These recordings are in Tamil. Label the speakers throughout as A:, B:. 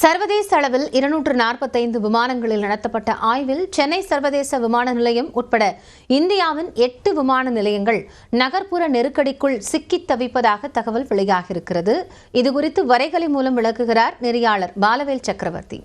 A: சர்வதேச அளவில் 245 விமானங்களில் நடத்தப்பட்ட ஆய்வில் சென்னை சர்வதேச விமான நிலையம் உட்பட இந்தியாவின் 8 விமான நிலையங்கள் நகர்ப்புற நெருக்கடிக்குள் சிக்கித் தவிப்பதாக தகவல் வெளியாகியிருக்கிறது. இதுகுறித்து வரைகலை மூலம் விளக்குகிறார் நெறியாளர் பாலவேல் சக்கரவர்த்தி.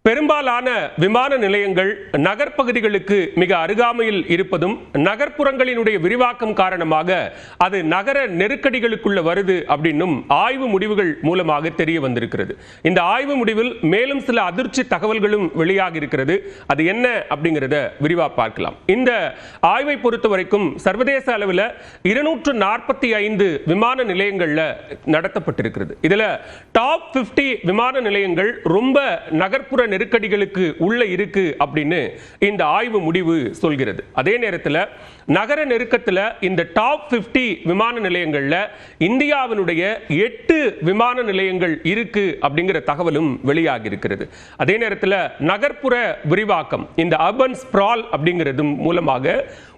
B: பெரும்பாலான விமான நிலையங்கள் நகர்ப்பகுதிகளுக்கு மிக அருகாமையில் இருப்பதும் நகர்ப்புறங்களினுடைய விரிவாக்கம் காரணமாக அது நகர நெருக்கடிகளுக்குள்ள வருது அப்படின்னும் ஆய்வு முடிவுகள் மூலமாக தெரிய வந்திருக்கிறது. இந்த ஆய்வு முடிவில் மேலும் சில அதிர்ச்சி தகவல்களும் வெளியாகி இருக்கிறது. அது என்ன அப்படிங்கிறத விரிவா பார்க்கலாம். இந்த ஆய்வை பொறுத்த வரைக்கும் சர்வதேச அளவில் 245 விமான நிலையங்கள்ல நடத்தப்பட்டிருக்கிறது. இதுல டாப் 50 விமான நிலையங்கள் ரொம்ப நகர்ப்புற நெருக்கடிகளுக்கு உள்ள இருக்கு அப்படின்னு இந்த ஆய்வு முடிவு சொல்கிறது. அதே நேரத்தில் நகர நெருக்கத்தில் இந்த டாப் 50 விமான நிலையங்கள்ல இந்தியாவினுடைய 8 விமான நிலையங்கள் இருக்கு அப்படிங்கிற தகவலும் வெளியாகி இருக்கிறது. அதே நேரத்தில் நகர்ப்புற விரிவாக்கம் இந்த அர்பன் ஸ்ப்ரால் அப்படிங்கிறது மூலமாக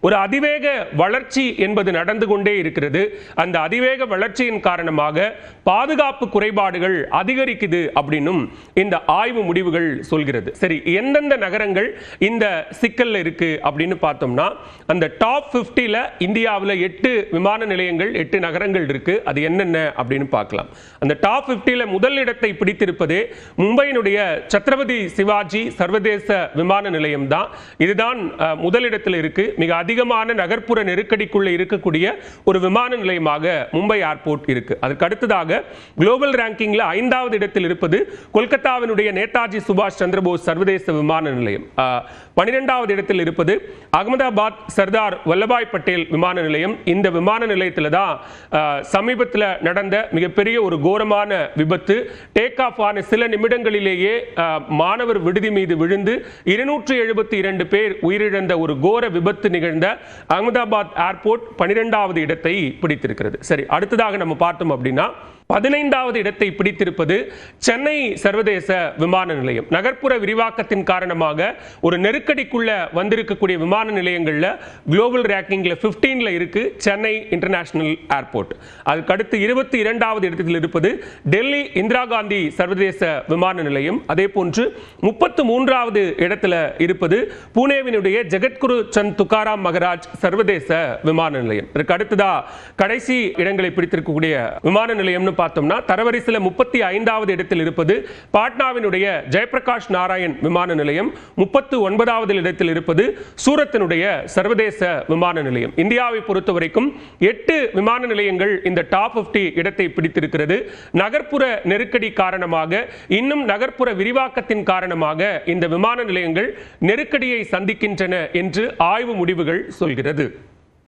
B: ஒரு அதிவேக வளர்ச்சி என்பது நடந்து கொண்டே இருக்கிறது. அந்த அதிவேக வளர்ச்சியின் காரணமாக பாதுகாப்பு குறைபாடுகள் அதிகரிக்குது அப்படின்னும் இந்த ஆய்வு முடிவுகள் சொல்கிறது. சரி, எந்தெந்த நகரங்கள் இந்த சிக்கல்ல இருக்கு அப்படின்னு பார்த்தோம்னா அந்த டாப் 50ல இந்தியாவில் 8 விமான நிலையங்கள் 8 நகரங்கள் இருக்கு. அது என்னென்ன அப்படின்னு பார்க்கலாம். அந்த டாப் 50ல முதல் இடத்தை பிடித்திருப்பதே மும்பையினுடைய சத்ரபதி சிவாஜி சர்வதேச விமான நிலையம் தான். இதுதான் முதலிடத்தில் இருக்கு. மிக அதிகமான நகர்ப்புற நெருக்கடிக்குள்ள இருக்கக்கூடிய ஒரு விமான நிலையமாக மும்பை ஏர்போர்ட் இருக்கு. அதற்கு அடுத்ததாக குளோபல் ரேங்கிங்ல 5வது இடத்தில் இருப்பது கொல்கத்தாவினுடைய நேதாஜி சுபாஷ் சந்திரபோஸ் சர்வதேச விமான நிலையம். 12வது இடத்தில் இருப்பது அகமதாபாத் சர்தார் வல்லபாய் பட்டேல் விமான நிலையம். இந்த விமான நிலையத்தில் தான் சமீபத்தில் நடந்த மிகப்பெரிய ஒரு கோரமான விபத்து. டேக் ஆஃப் ஆன சில நிமிடங்களிலேயே மாணவர் விடுதி மீது விழுந்து 272 பேர் உயிரிழந்த ஒரு கோர விபத்து நிகழ்ந்த அகமதாபாத் ஏர்போர்ட் 12வது இடத்தை பிடித்திருக்கிறது. சரி, அடுத்ததாக நம்ம பார்த்தோம் அப்படின்னா 15வது இடத்தை பிடித்திருப்பது சென்னை சர்வதேச விமான நிலையம். நகர்ப்புற விரிவாக்கத்தின் காரணமாக ஒரு நெருக்கடிக்குள்ள வந்திருக்கக்கூடிய விமான நிலையங்கள்ல குளோபல் ரேங்கிங்ல 15ல இருக்கு சென்னை இன்டர்நேஷனல் ஏர்போர்ட். அதுக்கு அடுத்து 22வது இடத்தில் இருப்பது டெல்லி இந்திரா காந்தி சர்வதேச விமான நிலையம். அதே போன்று 33வது இடத்துல இருப்பது புனேவினுடைய ஜெகத்குரு சந்த் துக்காராம் மகராஜ் சர்வதேச விமான நிலையம். இதற்கு அடுத்ததா கடைசி இடங்களை பிடித்திருக்கக்கூடிய விமான நிலையம் பார்த்தோம்னா தரவரிசையில் 35வது இடத்தில் இருப்பது பாட்னாவினுடைய ஜெயபிரகாஷ் நாராயண் விமான நிலையம். 39வது இடத்தில் இருப்பது சூரத்தினுடைய சர்வதேச விமான நிலையம். இந்தியாவை பொறுத்தவரைக்கும் 8 விமான நிலையங்கள் இந்த டாப் 50 இடத்தை பிடித்திருக்கிறது. நகர்ப்புற நெருக்கடி காரணமாக இன்னும் நகர்ப்புற விரிவாக்கத்தின் காரணமாக இந்த விமான நிலையங்கள் நெருக்கடியை சந்திக்கின்றன என்று ஆய்வு முடிவுகள் சொல்கிறது.